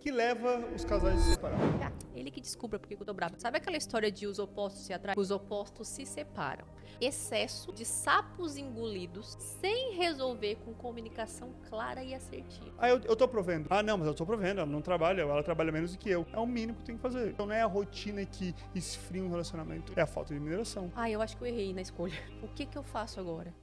que leva os casais a se separar. Ele que descubra porque eu tô brava. Sabe aquela história de os opostos se atraem? Os opostos se separam. Excesso de sapos engolidos sem resolver com comunicação clara e assertiva. Eu tô provendo. Ah, não, mas eu tô provendo, ela não trabalha, ela trabalha menos do que eu. É o mínimo que tem que fazer. Então não é a rotina que esfria um relacionamento, é a falta de mineração. Eu acho que eu errei na escolha. O que eu faço agora?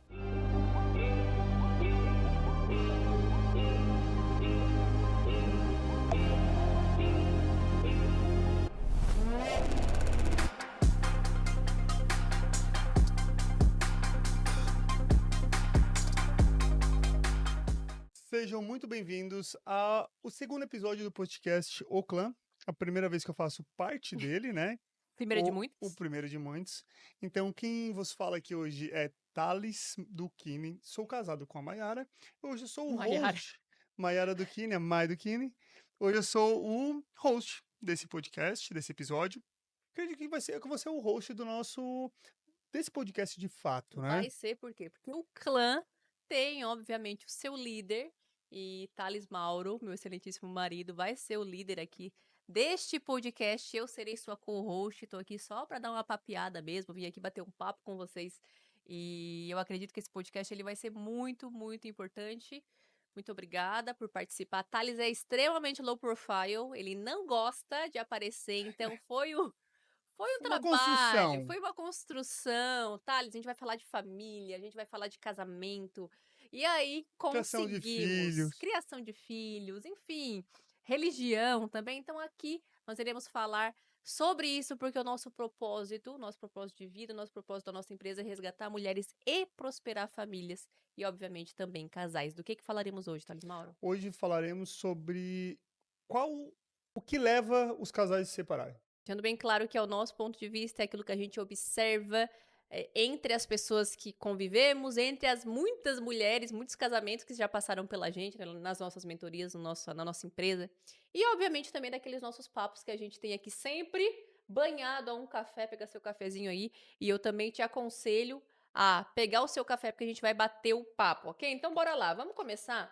Sejam muito bem-vindos ao segundo episódio do podcast O Clã. A primeira vez que eu faço parte dele, né? Primeiro de O muitos? primeiro de muitos. Então, quem vos fala aqui hoje é Thales Duquini. Sou casado com a Maiara. Hoje eu sou o Maiara. host. Maiara Duquini, a Mai Duquini. Hoje eu sou o host desse podcast, desse episódio. Acredito que eu vou ser o host desse podcast de fato, né? Vai ser por quê? Porque o clã tem, obviamente, o seu líder. E Thales Mauro, meu excelentíssimo marido, vai ser o líder aqui deste podcast. Eu serei sua co-host. Tô aqui só para dar uma papeada mesmo. Vim aqui bater um papo com vocês. E eu acredito que esse podcast ele vai ser muito, muito importante. Muito obrigada por participar. Thales é extremamente low profile. Ele não gosta de aparecer. Então foi um Uma trabalho, construção. foi uma construção, Thales, a gente vai falar de família, a gente vai falar de casamento, e aí Criação de conseguimos, filhos. criação de filhos, enfim, religião também, então aqui nós iremos falar sobre isso, porque o nosso propósito de vida, o nosso propósito da nossa empresa é resgatar mulheres e prosperar famílias, e obviamente também casais. Do que falaremos hoje, Thales Mauro? Hoje falaremos sobre qual o que leva os casais a se separarem. Deixando bem claro que é o nosso ponto de vista, é aquilo que a gente observa entre as pessoas que convivemos, entre as muitas mulheres, muitos casamentos que já passaram pela gente, né, nas nossas mentorias, na nossa empresa. E, obviamente, também daqueles nossos papos que a gente tem aqui sempre banhado a um café, pegar seu cafezinho aí. E eu também te aconselho a pegar o seu café, porque a gente vai bater o papo, ok? Então, bora lá, vamos começar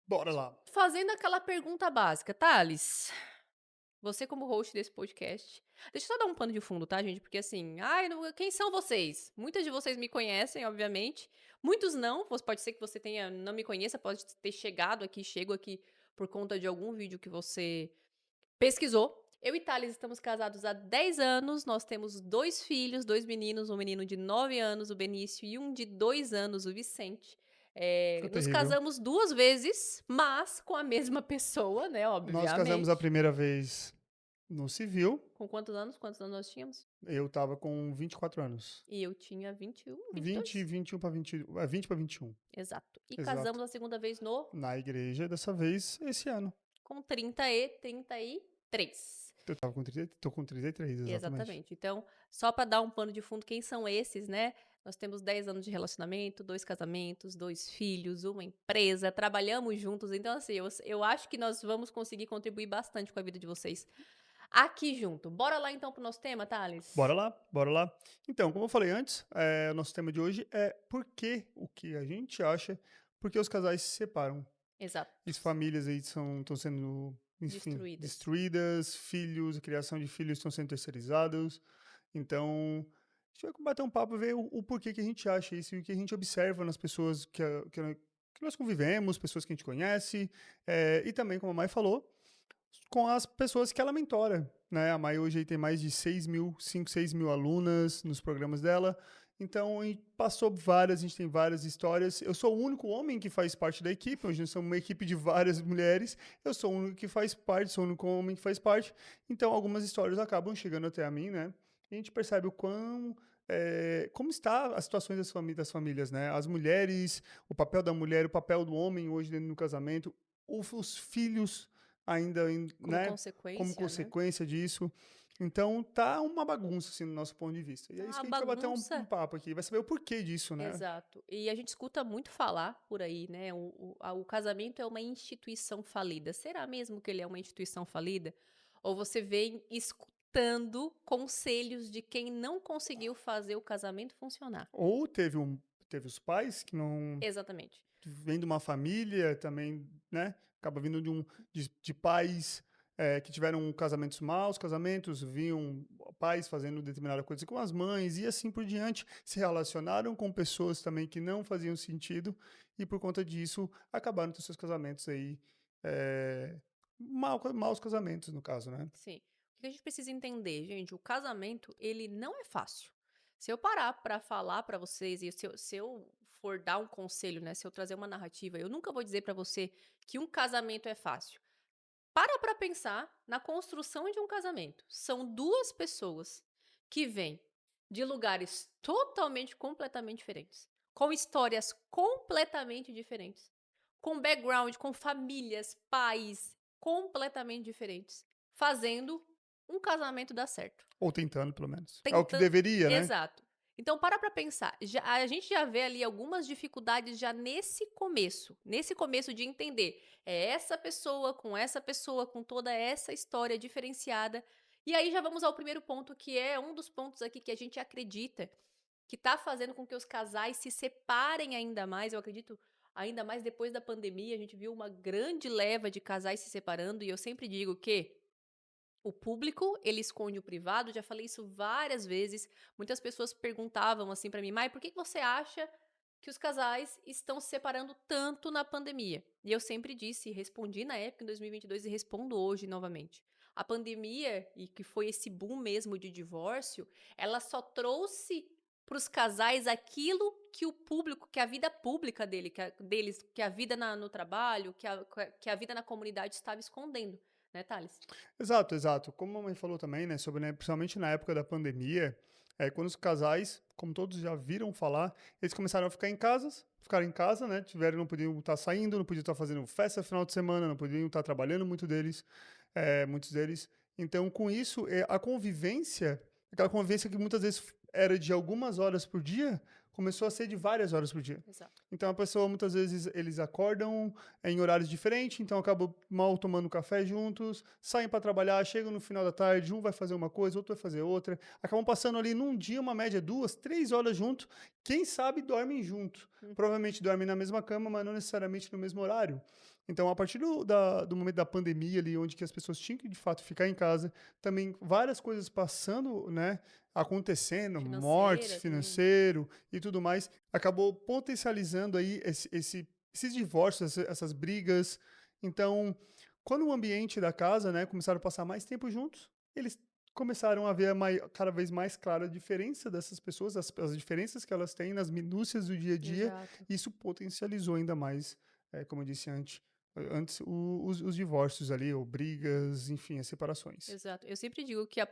Bora lá. fazendo aquela pergunta básica. Thales, você como host desse podcast. Deixa eu só dar um pano de fundo, tá, gente? Porque assim, quem são vocês? Muitas de vocês me conhecem, obviamente. Muitos não. Pode ser que você não me conheça, pode ter chego aqui por conta de algum vídeo que você pesquisou. Eu e Thales estamos casados há 10 anos. Nós temos 2 filhos, 2 meninos, um menino de 9 anos, o Benício, e um de 2 anos, o Vicente. Foi Nos terrível. casamos 2 vezes, mas com a mesma pessoa, né? Nós casamos a Obviamente. primeira vez no civil. Com quantos anos? Quantos anos nós tínhamos? Eu tava com 24 anos. E eu tinha 21, 20, 22? 21 para 20, 20 para 21. Exato. E Exato. casamos a segunda vez no Na igreja, dessa vez, esse ano. com 33. Tô com 33, exatamente. Exatamente. Então, só para dar um pano de fundo, quem são esses, né? Nós temos 10 anos de relacionamento, 2 casamentos, 2 filhos, uma empresa, trabalhamos juntos. Então, assim, eu acho que nós vamos conseguir contribuir bastante com a vida de vocês aqui junto. Bora lá então pro nosso tema, Thales? Bora lá, bora lá. Então, como eu falei antes, o nosso tema de hoje é o que a gente acha, por que os casais se separam. Exato. As famílias aí estão sendo, enfim, Destruídas. destruídas, filhos, a criação de filhos estão sendo terceirizados. Então, a gente vai bater um papo e ver o porquê que a gente acha isso e o que a gente observa nas pessoas que nós convivemos, pessoas que a gente conhece, e também, como a Mai falou, com as pessoas que ela mentora, né? A Mai hoje aí tem mais de 6 mil alunas nos programas dela. Então, a gente a gente tem várias histórias. Eu sou o único homem que faz parte da equipe, hoje nós somos uma equipe de várias mulheres. Eu sou o único que faz parte, sou o único homem que faz parte. Então, algumas histórias acabam chegando até a mim, né? E a gente percebe como está as situações das famílias, né? As mulheres, o papel da mulher, o papel do homem hoje dentro do casamento, os filhos ainda, Como né, como consequência, né? consequência disso. Então tá uma bagunça assim no nosso ponto de vista. E é isso Tá que a gente vai bater um bagunça. papo aqui, vai saber o porquê disso, né? Exato. E a gente escuta muito falar por aí, né? O casamento é uma instituição falida. Será mesmo que ele é uma instituição falida? Ou você vem escutando conselhos de quem não conseguiu fazer o casamento funcionar? Ou teve os pais que não Exatamente. vêm de uma família também, né? acaba vindo de pais que tiveram casamentos maus, casamentos, viam pais fazendo determinada coisa com as mães e assim por diante, se relacionaram com pessoas também que não faziam sentido e por conta disso acabaram com seus casamentos aí, eh, maus casamentos no caso, né. Sim. O que a gente precisa entender, gente, o casamento, ele não é fácil. Se eu parar pra falar pra vocês e se eu for dar um conselho, né, se eu trazer uma narrativa, eu nunca vou dizer pra você que um casamento é fácil. Para pra pensar na construção de um casamento. São 2 pessoas que vêm de lugares totalmente, completamente diferentes, com histórias completamente diferentes, com background, com famílias, pais completamente diferentes, fazendo um casamento dar certo. Ou tentando pelo menos. É o que Tentando, deveria, né. exato. Então para pra pensar, a gente já vê ali algumas dificuldades já nesse começo de entender, é essa pessoa, com toda essa história diferenciada. E aí já vamos ao primeiro ponto, que é um dos pontos aqui que a gente acredita que tá fazendo com que os casais se separem ainda mais, eu acredito, ainda mais depois da pandemia, a gente viu uma grande leva de casais se separando, e eu sempre digo que o público, ele esconde o privado, já falei isso várias vezes. Muitas pessoas perguntavam assim pra mim: "Mai, por que que você acha que os casais estão se separando tanto na pandemia?" E eu sempre disse, e respondi na época em 2022 e respondo hoje novamente. A pandemia, e que foi esse boom mesmo de divórcio, ela só trouxe para os casais aquilo que o público, que a vida pública deles, que a vida no trabalho, que a vida na comunidade estava escondendo, né, Thales? Exato, exato. Como a mãe falou também, né, sobre, né, principalmente na época da pandemia, quando os casais, como todos já viram falar, eles começaram a ficar em casa, né, não podiam estar saindo, não podiam estar fazendo festa final de semana, não podiam estar trabalhando muitos deles. Então, com isso, a convivência, aquela convivência que muitas vezes era de algumas horas por dia, começou a ser de várias horas por dia. Exato. Então a pessoa, muitas vezes, eles acordam em horários diferentes, então acabam mal tomando café juntos, saem para trabalhar, chegam no final da tarde, um vai fazer uma coisa, outro vai fazer outra, acabam passando ali num dia, uma média, 2, 3 horas junto, quem sabe dormem junto. Hum, Provavelmente dormem na mesma cama, mas não necessariamente no mesmo horário. Então, a partir do momento da pandemia ali, onde que as pessoas tinham que, de fato, ficar em casa, também várias coisas passando, né, acontecendo, mortes, financeira também. financeiro e tudo mais, acabou potencializando aí esses divórcios, essas brigas. Então, quando o ambiente da casa, né, começaram a passar mais tempo juntos, eles começaram a ver cada vez mais clara a diferença dessas pessoas, as diferenças que elas têm nas minúcias do dia a dia, Exato, e isso potencializou ainda mais, como eu disse antes, os divórcios ali, ou brigas, enfim, as separações. exato. Eu sempre digo que a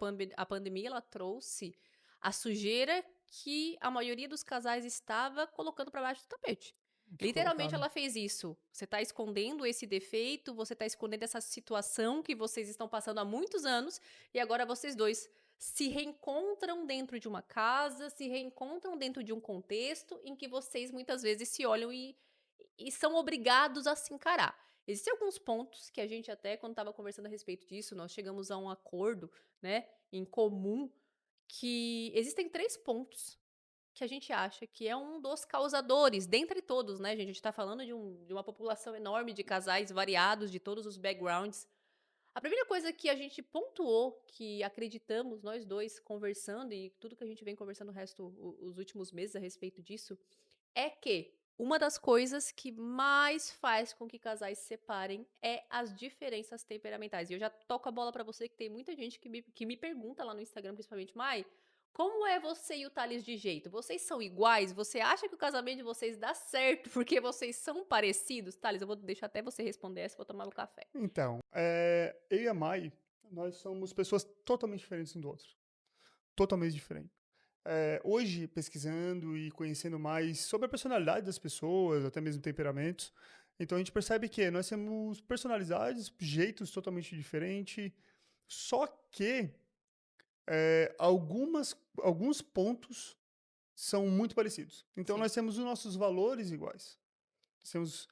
pandemia, ela trouxe a sujeira que a maioria dos casais estava colocando para baixo do tapete. Literalmente Colocaram. ela fez isso. Você tá escondendo esse defeito, você tá escondendo essa situação que vocês estão passando há muitos anos, e agora vocês 2 se reencontram dentro de uma casa, se reencontram dentro de um contexto em que vocês muitas vezes se olham e são obrigados a se encarar. Existem alguns pontos que a gente até, quando estava conversando a respeito disso, nós chegamos a um acordo, né, em comum, que existem 3 pontos que a gente acha que é um dos causadores, dentre todos, né, gente, a gente tá falando de uma população enorme de casais variados, de todos os backgrounds. A primeira coisa que a gente pontuou, que acreditamos nós 2 conversando, e tudo que a gente vem conversando o resto os últimos meses a respeito disso, é que uma das coisas que mais faz com que casais se separem é as diferenças temperamentais. E eu já toco a bola pra você, que tem muita gente que me pergunta lá no Instagram, principalmente: "Mai, como é você e o Thales de jeito? Vocês são iguais? Você acha que o casamento de vocês dá certo porque vocês são parecidos?" Thales, eu vou deixar até você responder essa, vou tomar meu café. Então, eu e a Mai, nós somos pessoas totalmente diferentes um do outro. Totalmente diferentes. Hoje, pesquisando e conhecendo mais sobre a personalidade das pessoas, até mesmo temperamentos, então a gente percebe que nós temos personalidades, jeitos totalmente diferentes, só que alguns pontos são muito parecidos. Então Sim, nós temos os nossos valores iguais. Nós temos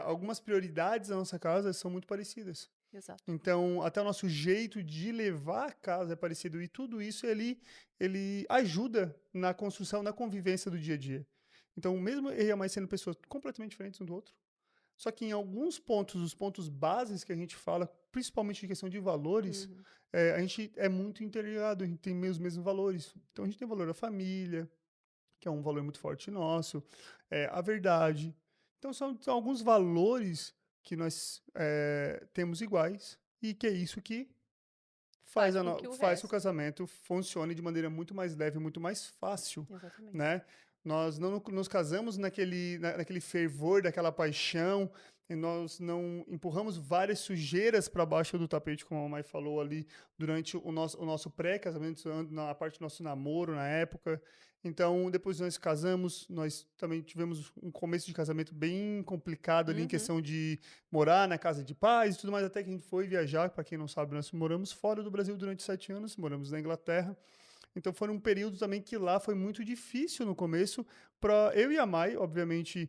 algumas prioridades da nossa casa são muito parecidas. exato. Então, até o nosso jeito de levar a casa é parecido e tudo isso ele ajuda na construção, na convivência do dia a dia. Então, mesmo eu e a mãe sendo pessoas completamente diferentes um do outro, Só que em alguns pontos, os pontos bases que a gente fala, principalmente de questão de valores, Uhum. a gente é muito interligado, a gente tem os mesmos valores. Então a gente tem o valor da família, que é um valor muito forte nosso, a verdade. Então são alguns valores que nós temos iguais e que é isso que Faz com que o faz que o resto. casamento funcione de maneira muito mais leve, muito mais fácil, Exatamente. né? Nós não nos casamos naquele fervor, daquela paixão, e nós não empurramos várias sujeiras para baixo do tapete, como a mamãe falou ali, durante o nosso pré-casamento, na parte do nosso namoro, na época. Então, depois nós casamos, nós também tivemos um começo de casamento bem complicado ali, em Uhum. questão de morar na casa de pais e tudo mais, até que a gente foi viajar. Para quem não sabe, nós moramos fora do Brasil durante 7 anos, moramos na Inglaterra. Então foi um período também que lá foi muito difícil no começo para eu e a Mai, obviamente,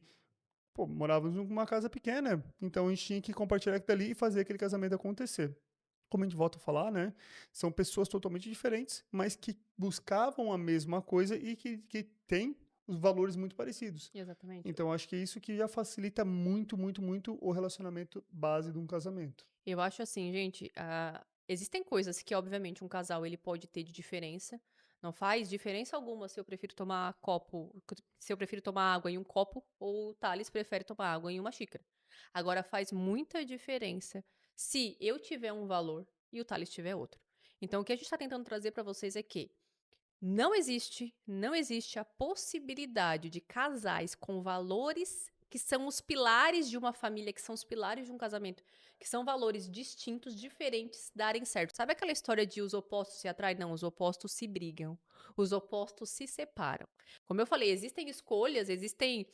pô, morávamos numa casa pequena, então a gente tinha que compartilhar aquilo dali e fazer aquele casamento acontecer. Como a gente volta a falar, né? São pessoas totalmente diferentes, mas que buscavam a mesma coisa e que têm os valores muito parecidos. Exatamente. Então, acho que é isso que já facilita muito, muito, muito o relacionamento base de um casamento. Eu acho assim, gente, existem coisas que, obviamente, um casal ele pode ter de diferença. Não faz diferença alguma se eu prefiro tomar água em um copo ou o Thales prefere tomar água em uma xícara. Agora faz muita diferença se eu tiver um valor e o Thales tiver outro. Então, o que a gente está tentando trazer para vocês é que não existe a possibilidade de casais com valores que são os pilares de uma família, que são os pilares de um casamento, que são valores distintos, diferentes, darem certo. Sabe aquela história de os opostos se atraem? Não, os opostos se brigam, os opostos se separam. Como eu falei, existem escolhas, existem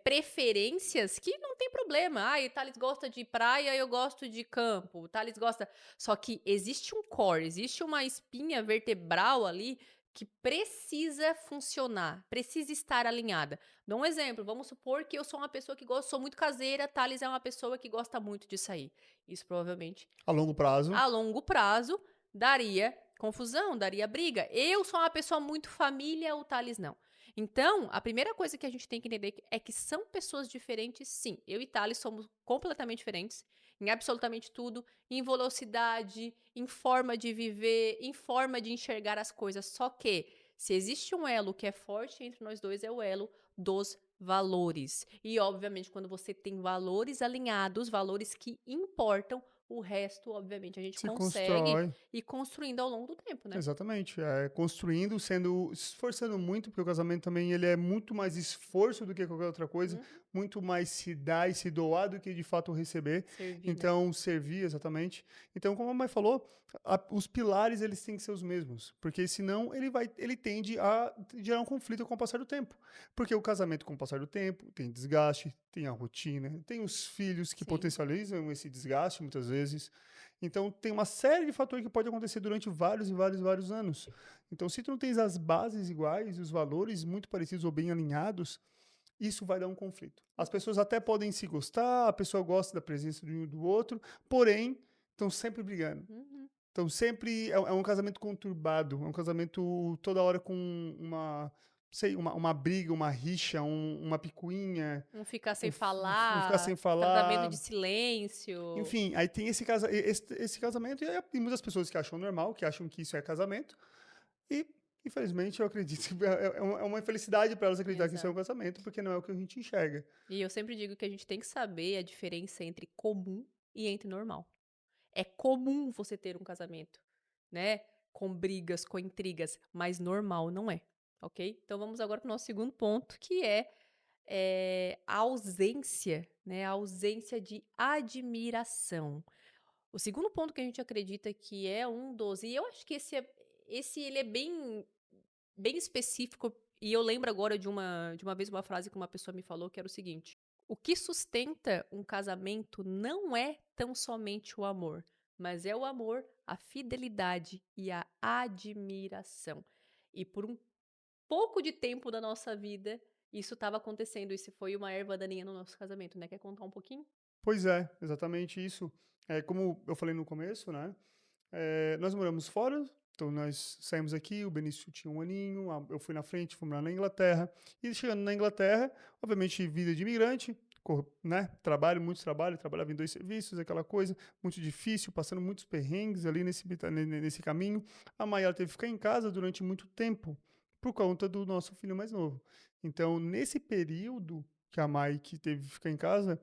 preferências que não tem problema. Ah, o Thales gosta de praia, eu gosto de campo. O Thales gosta. Só que existe um core, existe uma espinha vertebral ali que precisa funcionar, precisa estar alinhada. Dou um exemplo, vamos supor que eu sou uma pessoa que gosta, sou muito caseira, Thales é uma pessoa que gosta muito de sair. Isso provavelmente, A longo prazo, a longo prazo, daria confusão, daria briga. Eu sou uma pessoa muito família, o Thales não. Então, a primeira coisa que a gente tem que entender é que são pessoas diferentes, sim. Eu e Thales somos completamente diferentes em absolutamente tudo, em velocidade, em forma de viver, em forma de enxergar as coisas. Só que, se existe um elo que é forte entre nós dois, é o elo dos valores. E, obviamente, quando você tem valores alinhados, valores que importam, o resto, obviamente, a gente se consegue constrói. ir construindo ao longo do tempo, né? Exatamente, construindo, se esforçando muito, porque o casamento também ele é muito mais esforço do que qualquer outra coisa, Uhum. muito mais se dar e se doar do que de fato receber. Servir, né? Então, servir, exatamente. Então, como a mãe falou, os pilares eles têm que ser os mesmos, porque senão ele tende a gerar um conflito com o passar do tempo. Porque o casamento com o passar do tempo tem desgaste, tem a rotina, tem os filhos que Sim. potencializam esse desgaste muitas vezes. Então, tem uma série de fatores que pode acontecer durante vários e vários e vários anos. Então, se tu não tens as bases iguais, os valores muito parecidos ou bem alinhados, isso vai dar um conflito. As pessoas até podem se gostar, a pessoa gosta da presença de um e do outro, porém, estão sempre brigando. Uhum. Então, sempre é um casamento conturbado, é um casamento toda hora com uma briga, uma rixa, uma picuinha, Um ficar sem um ficar sem falar, tratamento de falar. silêncio. Enfim, aí tem esse casamento, e aí tem muitas pessoas que acham normal, que acham que isso é casamento, e infelizmente eu acredito que é uma infelicidade para elas acreditar que isso é um Exato. casamento, porque não é o que a gente enxerga. E eu sempre digo que a gente tem que saber a diferença entre comum e entre normal. É comum você ter um casamento, né? Com brigas, com intrigas, mas normal não é, ok? Então vamos agora para o nosso segundo ponto, que é a ausência, né? A ausência de admiração. O segundo ponto que a gente acredita que é um dos, e eu acho que esse ele é bem específico, e eu lembro agora de uma vez uma frase que uma pessoa me falou que era o seguinte: o que sustenta um casamento não é tão somente o amor, mas é o amor, a fidelidade e a admiração. E por um pouco de tempo da nossa vida, isso estava acontecendo. Isso foi uma erva daninha no nosso casamento, né? Quer contar um pouquinho? Pois é, exatamente isso. Como eu falei no começo, né? Nós moramos fora, então nós saímos aqui, o Benício tinha 1 aninho, eu fui na frente, fui morar na Inglaterra, e chegando na Inglaterra, obviamente vida de imigrante, né? Trabalho, trabalhava em 2 serviços, aquela coisa, muito difícil, passando muitos perrengues ali nesse caminho. A Mai, ela teve que ficar em casa durante muito tempo, por conta do nosso filho mais novo. Então, nesse período que a Mai que teve que ficar em casa,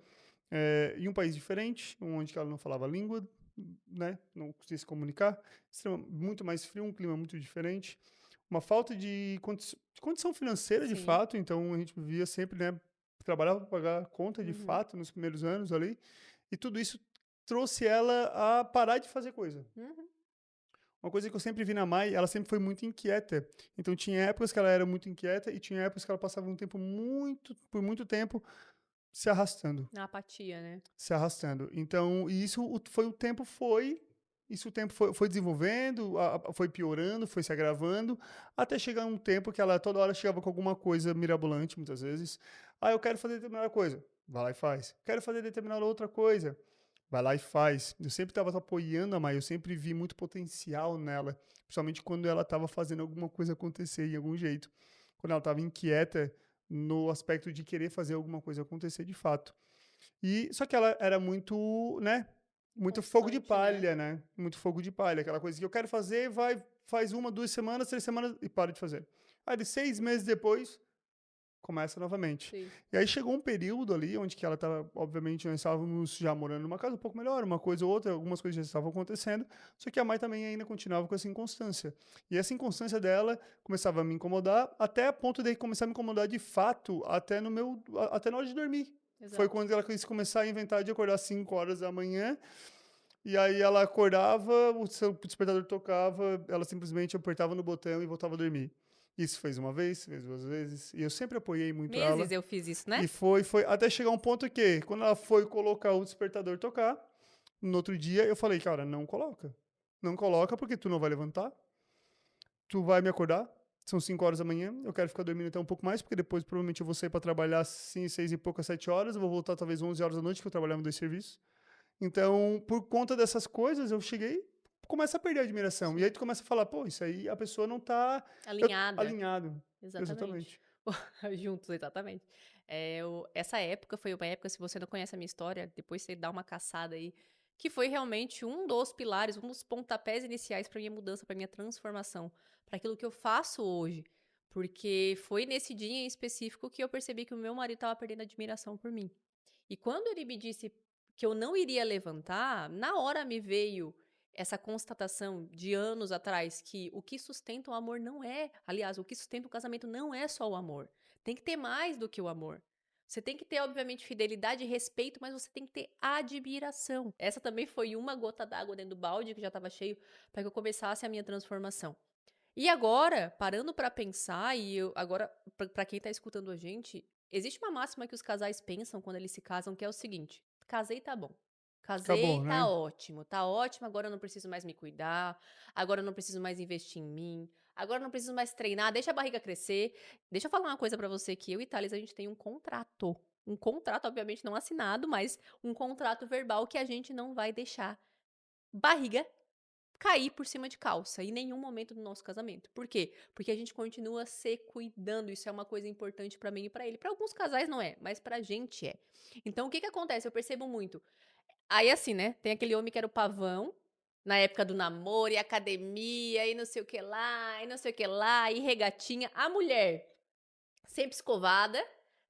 em um país diferente, onde que ela não falava a língua, né? Não conseguia se comunicar, muito mais frio, um clima muito diferente, uma falta de condição financeira de Sim. fato, então a gente vivia sempre, né? Trabalhava para pagar a conta de Uhum. fato nos primeiros anos ali, e tudo isso trouxe ela a parar de fazer coisa. Uhum. Uma coisa que eu sempre vi na Mai, ela sempre foi muito inquieta. Então tinha épocas que ela era muito inquieta e tinha épocas que ela passava um tempo por muito tempo se arrastando. Na apatia, né? Se arrastando. Então, e isso isso o tempo foi desenvolvendo, foi piorando, foi se agravando, até chegar um tempo que ela toda hora chegava com alguma coisa mirabolante, muitas vezes. Ah, eu quero fazer determinada coisa. Vai lá e faz. Quero fazer determinada outra coisa. Vai lá e faz. Eu sempre estava apoiando a Mai, eu sempre vi muito potencial nela, principalmente quando ela estava fazendo alguma coisa acontecer de algum jeito. Quando ela estava inquieta no aspecto de querer fazer alguma coisa acontecer de fato. E só que ela era muito, né, muito fogo de Constante, né? palha, né? Muito fogo de palha, aquela coisa que eu quero fazer, vai, faz 1, 2 semanas, 3 semanas e para de fazer. Aí, de 6 meses depois, começa novamente. Sim. E aí chegou um período ali onde que ela estava, obviamente, nós estávamos já morando numa casa um pouco melhor, uma coisa ou outra, algumas coisas já estavam acontecendo, só que a mãe também ainda continuava com essa inconstância. E essa inconstância dela começava a me incomodar, até a ponto de começar a me incomodar de fato, até na hora de dormir. Foi Exato. quando ela quis começar a inventar de acordar às 5 horas da manhã, e aí ela acordava, o seu despertador tocava, ela simplesmente apertava no botão e voltava a dormir. Isso fez uma vez, fez 2 vezes, e eu sempre apoiei muito Meses ela. eu fiz isso, né? E foi, até chegar um ponto que, quando ela foi colocar o despertador tocar, no outro dia eu falei, cara, não coloca. Não coloca porque tu não vai levantar, tu vai me acordar, são 5 horas da manhã, eu quero ficar dormindo até um pouco mais, porque depois provavelmente eu vou sair para trabalhar assim, 6 e poucas, 7 horas, eu vou voltar talvez 11 horas da noite, que eu trabalhava em 2 serviços. Então, por conta dessas coisas, eu cheguei, começa a perder a admiração. E aí Sim. tu começa a falar, pô, isso aí a pessoa não tá Alinhada. alinhado. Exatamente. Exatamente. Juntos, exatamente. Essa época foi uma época, se você não conhece a minha história, depois você dá uma caçada aí, que foi realmente um dos pilares, um dos pontapés iniciais para minha mudança, para minha transformação, para aquilo que eu faço hoje. Porque foi nesse dia em específico que eu percebi que o meu marido estava perdendo admiração por mim. E quando ele me disse que eu não iria levantar, na hora me veio essa constatação de anos atrás que o que sustenta o amor não é, aliás, o que sustenta o casamento não é só o amor. Tem que ter mais do que o amor. Você tem que ter, obviamente, fidelidade e respeito, mas você tem que ter admiração. Essa também foi uma gota d'água dentro do balde que já estava cheio para que eu começasse a minha transformação. E agora, parando pra pensar, agora, pra quem tá escutando a gente, existe uma máxima que os casais pensam quando eles se casam, que é o seguinte: casei, tá bom. Casei, Acabou, né? tá ótimo, agora eu não preciso mais me cuidar, agora eu não preciso mais investir em mim, agora eu não preciso mais treinar, deixa a barriga crescer. Deixa eu falar uma coisa pra você, que eu e Thales, a gente tem um contrato. Um contrato, obviamente, não assinado, mas um contrato verbal que a gente não vai deixar barriga cair por cima de calça em nenhum momento do nosso casamento. Por quê? Porque a gente continua se cuidando. Isso é uma coisa importante pra mim e pra ele. Pra alguns casais não é, mas pra gente é. Então o que que acontece? Eu percebo muito. Aí assim, né? Tem aquele homem que era o pavão na época do namoro e academia e não sei o que lá, e não sei o que lá, e regatinha. A mulher sempre escovada,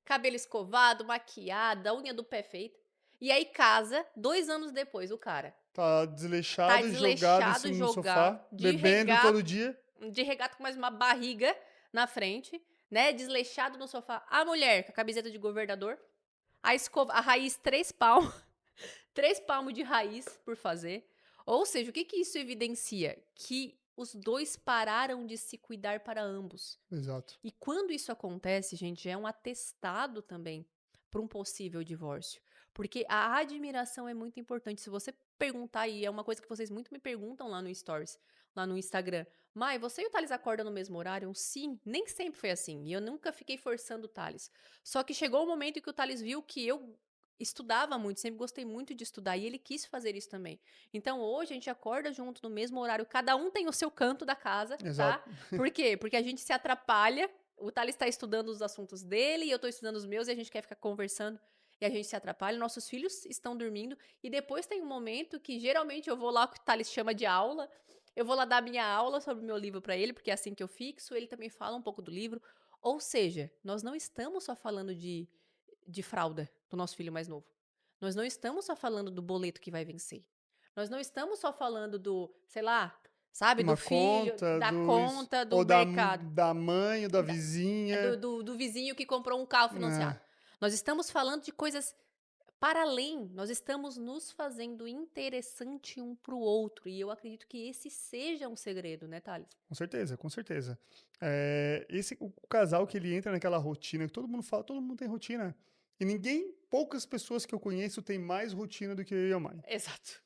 cabelo escovado, maquiada, unha do pé feita. E aí casa, 2 anos depois, o cara Tá tá desleixado, jogado em desleixado, cima no jogado, sofá, bebendo todo dia. de regata com mais uma barriga na frente, né? Desleixado no sofá. A mulher com a camiseta de governador, a escova, a raiz 3 palmos, 3 palmos de raiz por fazer. Ou seja, o que que isso evidencia? Que os dois pararam de se cuidar para ambos. Exato. E quando isso acontece, gente, é um atestado também para um possível divórcio. Porque a admiração é muito importante. Se você perguntar, e é uma coisa que vocês muito me perguntam lá no Stories, lá no Instagram, Mai, você e o Thales acordam no mesmo horário? Sim, nem sempre foi assim. E eu nunca fiquei forçando o Thales. Só que chegou o momento em que o Thales viu que eu estudava muito, sempre gostei muito de estudar, e ele quis fazer isso também. Então hoje a gente acorda junto no mesmo horário, cada um tem o seu canto da casa, Exato. tá? Por quê? Porque a gente se atrapalha. O Thales está estudando os assuntos dele e eu estou estudando os meus e a gente quer ficar conversando. e a gente se atrapalha, nossos filhos estão dormindo, e depois tem um momento que geralmente eu vou lá, o que o Thales chama de aula, eu vou lá dar minha aula sobre o meu livro para ele, porque é assim que eu fixo, ele também fala um pouco do livro. Ou seja, nós não estamos só falando de fralda do nosso filho mais novo. Nós não estamos só falando do boleto que vai vencer. Nós não estamos só falando do, sei lá, sabe, do Uma filho, conta, da conta, do ou da, mercado, da mãe ou da vizinha. do vizinho que comprou um carro financiado. É, Nós estamos falando de coisas para além, nós estamos nos fazendo interessante um para o outro. E eu acredito que esse seja um segredo, né, Thales? com certeza, com certeza. O casal que ele entra naquela rotina, que todo mundo fala, todo mundo tem rotina. E poucas pessoas que eu conheço têm mais rotina do que eu e a mãe. Exato.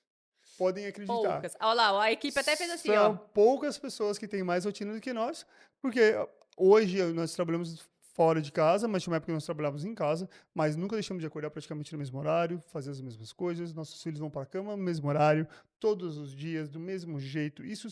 Podem acreditar. Poucas. Olha lá, a equipe até fez assim, ó. São poucas pessoas que têm mais rotina do que nós, porque hoje nós trabalhamos fora de casa, mas tinha uma época que nós trabalhávamos em casa, mas nunca deixamos de acordar praticamente no mesmo horário, fazer as mesmas coisas, nossos filhos vão para a cama no mesmo horário, todos os dias, do mesmo jeito. Isso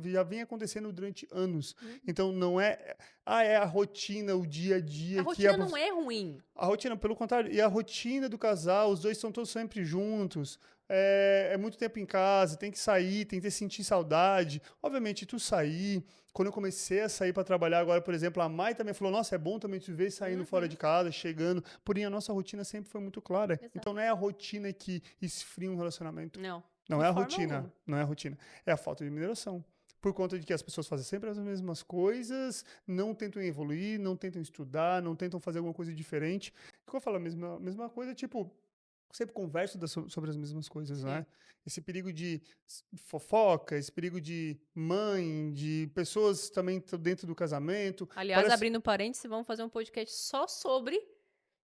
já vem acontecendo durante anos. Então não é a rotina, o dia a A dia que rotina não é ruim. a rotina, pelo contrário, e a rotina do casal, os dois estão todos sempre juntos, é muito tempo em casa, tem que sair, tem que sentir saudade. Obviamente, tu sair, quando eu comecei a sair para trabalhar agora, por exemplo, a Mai também falou, nossa, é bom também te ver saindo fora de casa, chegando, porém a nossa rotina sempre foi muito clara. Exato. Então não é a rotina que esfria um relacionamento. Não. Não de é a forma rotina, alguma. não é a rotina. É a falta de mineração. Por conta de que as pessoas fazem sempre as mesmas coisas, não tentam evoluir, não tentam estudar, não tentam fazer alguma coisa diferente. Quando eu falo a mesma coisa, tipo, sempre converso sobre as mesmas coisas, né? Sim. Esse perigo de fofoca, esse perigo de mãe, de pessoas também dentro do casamento. Aliás, Parece. abrindo parênteses, vamos fazer um podcast só sobre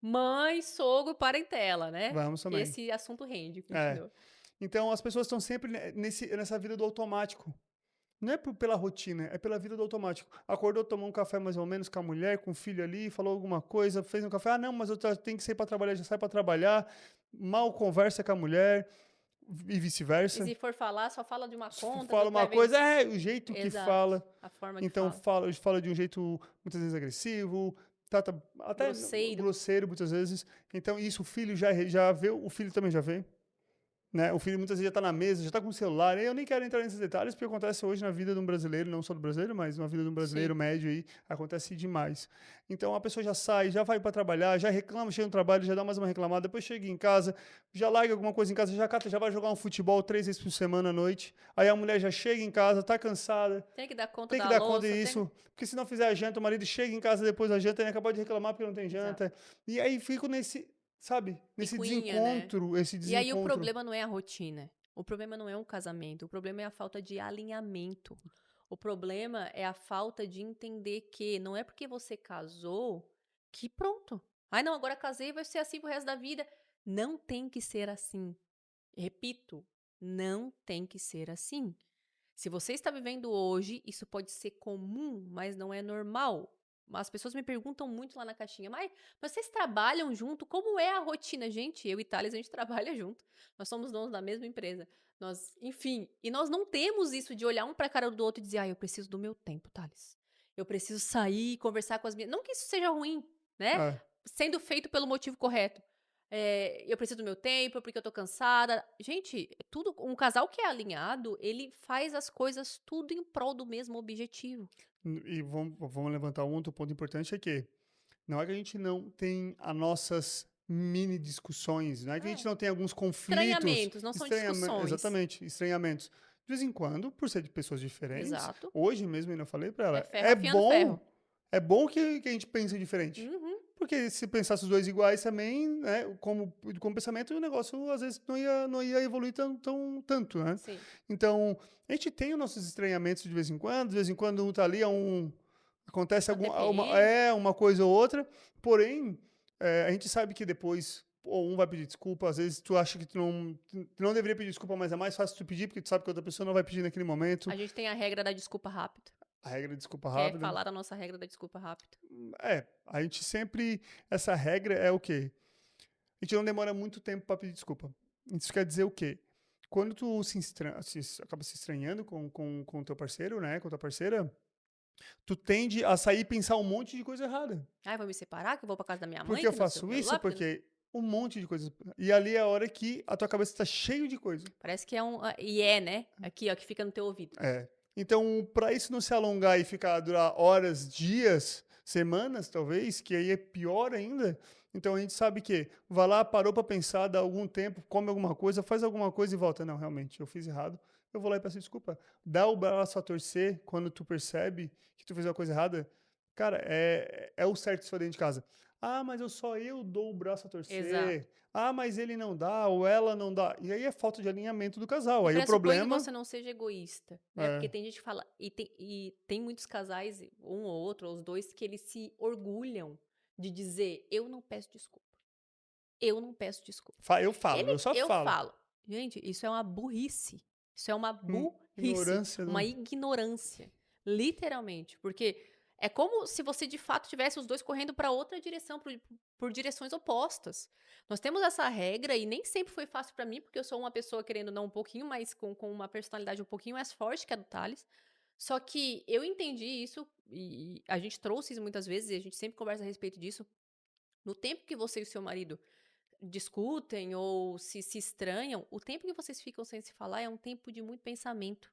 mãe, sogro, parentela, né? Vamos Que também. esse assunto rende. É. Continua. Então, as pessoas estão sempre nessa vida do automático. Não é pela rotina, é pela vida do automático. Acordou, tomou um café mais ou menos com a mulher, com o filho ali, falou alguma coisa, fez um café. Ah, não, mas eu tenho que sair para trabalhar, já sai para trabalhar. Mal conversa com a mulher e E vice-versa. se for falar, só fala de uma conta, do Fala que uma vai coisa, vencer. o jeito que Exato. fala. A forma que Então, fala. fala de um jeito muitas vezes agressivo, trata até Grosseiro. grosseiro muitas vezes. Então, isso o filho já vê, o filho também já vê. Né? O filho muitas vezes já está na mesa, já está com o celular. Eu nem quero entrar nesses detalhes, porque acontece hoje na vida de um brasileiro, não só do brasileiro, mas na vida de um brasileiro Sim. médio aí, acontece demais. Então a pessoa já sai, já vai para trabalhar, já reclama, chega no trabalho, já dá mais uma reclamada, depois chega em casa, já larga alguma coisa em casa, já cata, já vai jogar um futebol 3 vezes por semana à noite. Aí a mulher já chega em casa, tá cansada, Tem que dar conta tem que da dar conta louça. disso, porque se não fizer a janta, o marido chega em casa depois da janta e acabou de reclamar porque não tem janta. E aí fico nesse, sabe, nesse Picuinha, né? esse E aí o desencontro. problema não é a rotina. O problema não é um casamento. O problema é a falta de alinhamento. O problema é a falta de entender que não é porque você casou que pronto. Ai, não, agora casei, vai ser assim pro resto da vida. Não tem que ser assim. Repito, não tem que ser assim. Se você está vivendo hoje, isso pode ser comum, mas não é normal. As pessoas me perguntam muito lá na caixinha, mas vocês trabalham junto? Como é a rotina? Gente, eu e Thales, a gente trabalha junto. Nós somos donos da mesma empresa. Nós, enfim, e nós não temos isso de olhar um para a cara do outro e dizer, eu preciso do meu tempo, Thales. Eu preciso sair, conversar com as minhas. Não que isso seja ruim, né? É. Sendo feito pelo motivo correto. Eu preciso do meu tempo, porque eu tô cansada. Gente, tudo, um casal que é alinhado, ele faz as coisas tudo em prol do mesmo objetivo. E vamos levantar um outro ponto importante, é que não é que a gente não tem as nossas mini discussões, não é que a gente não tem alguns conflitos, Estranhamentos, não são discussões. exatamente, estranhamentos. De vez em quando, por ser de pessoas diferentes, Exato. hoje mesmo eu falei para ela, ferro afiando ferro. é bom que a gente pense diferente. Uhum. Porque se pensasse os dois iguais também, né, como pensamento, o negócio às vezes não ia evoluir tanto, né? Sim. Então, a gente tem os nossos estranhamentos de vez em quando um tá ali, acontece uma coisa ou outra, porém, a gente sabe que depois ou um vai pedir desculpa, às vezes tu acha que tu não deveria pedir desculpa, mas é mais fácil tu pedir, porque tu sabe que a outra pessoa não vai pedir naquele momento. A gente tem a regra da desculpa rápida. A regra de desculpa Quer rápida. falar a nossa regra da desculpa rápida? A gente sempre, essa regra é o quê? A gente não demora muito tempo para pedir desculpa. Isso quer dizer o quê? Quando tu acaba se estranhando com o teu parceiro, né, com tua parceira, tu tende a sair e pensar um monte de coisa errada. Vou me separar, que eu vou pra casa da minha Por mãe, que eu que não sei o faço que isso? lá. Porque um monte de coisas. E ali é a hora que a tua cabeça tá cheio de coisa. Parece que é um e é, né, aqui ó, que fica no teu ouvido. É. Então, para isso não se alongar e ficar durar horas, dias, semanas, talvez, que aí é pior ainda. Então a gente sabe que vai lá, parou para pensar, dá algum tempo, come alguma coisa, faz alguma coisa e volta. Não, realmente, eu fiz errado. Eu vou lá e peço desculpa. Dá o braço a torcer quando tu percebe que tu fez uma coisa errada. Cara, é o certo se for dentro de casa. Ah, mas eu dou o braço a Exato. torcer. Ah, mas ele não dá, ou ela não dá. E aí é falta de alinhamento do casal. E Aí o pressupõe que problema você não seja egoísta, né, porque é. tem gente que fala e tem muitos casais, um ou outro, ou os 2, que eles se orgulham de dizer: "Eu não peço desculpa, eu não peço desculpa". Eu só Eu falo. falo: "Gente, isso é uma burrice, isso é uma burrice, Ignorância, uma né? ignorância", literalmente, porque é como se você de fato tivesse os 2 correndo para outra direção, por direções opostas. Nós temos essa regra e nem sempre foi fácil para mim, porque eu sou uma pessoa, querendo ou não, um pouquinho mais com uma personalidade um pouquinho mais forte que a do Thales, só que eu entendi isso e a gente trouxe isso muitas vezes e a gente sempre conversa a respeito disso. No tempo que você e o seu marido discutem ou se estranham, o tempo que vocês ficam sem se falar é um tempo de muito pensamento.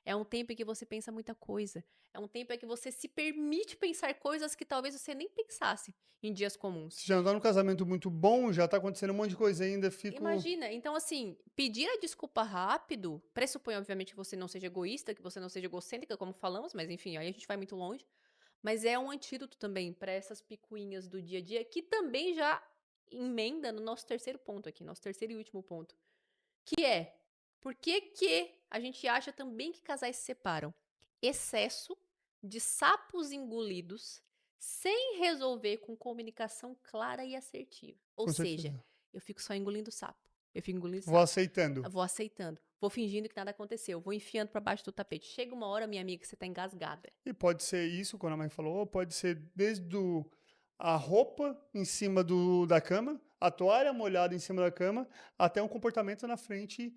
É um tempo em que você pensa muita coisa. É um tempo em que você se permite pensar coisas que talvez você nem pensasse em dias Se comuns. já não tá num casamento muito bom, já tá acontecendo um monte de coisa ainda, fico. Imagina, então assim, pedir a desculpa rápido pressupõe, obviamente, que você não seja egoísta, que você não seja egocêntrica, como falamos, mas enfim, aí a gente vai muito longe. Mas é um antídoto também para essas picuinhas do dia a dia, que também já emenda no nosso terceiro ponto aqui, nosso terceiro e último ponto. Que é, por que que a gente acha também que casais se separam? Excesso de sapos engolidos sem resolver com comunicação clara e assertiva. Ou Com seja, certeza. eu fico só engolindo sapo. Eu fico engolindo Vou sapo. aceitando. Eu vou aceitando. Vou fingindo que nada aconteceu. Vou enfiando pra baixo do tapete. Chega uma hora, minha amiga, que você tá engasgada. E pode ser isso, quando a mãe falou, pode ser desde a roupa em cima da cama, a toalha molhada em cima da cama, até um comportamento na frente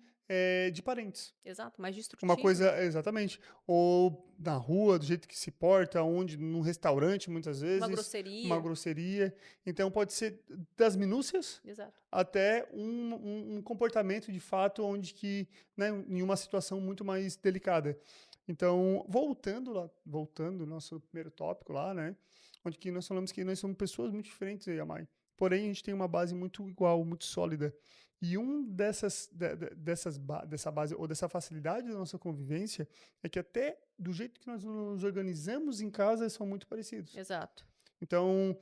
de parentes. Exato, mais Uma destrutivo. coisa, exatamente. Ou na rua, do jeito que se porta, onde, num restaurante, muitas Uma vezes, uma grosseria. grosseria. Então, pode ser das minúcias Exato. até um comportamento de fato, onde que, né, em uma situação muito mais delicada. Então, voltando ao nosso primeiro tópico lá, né, onde que nós falamos que nós somos pessoas muito diferentes, eu e a Mai. Porém, a gente tem uma base muito igual, muito sólida. E dessa base ou dessa facilidade da nossa convivência é que até do jeito que nós nos organizamos em casa são muito parecidos. Exato. Então,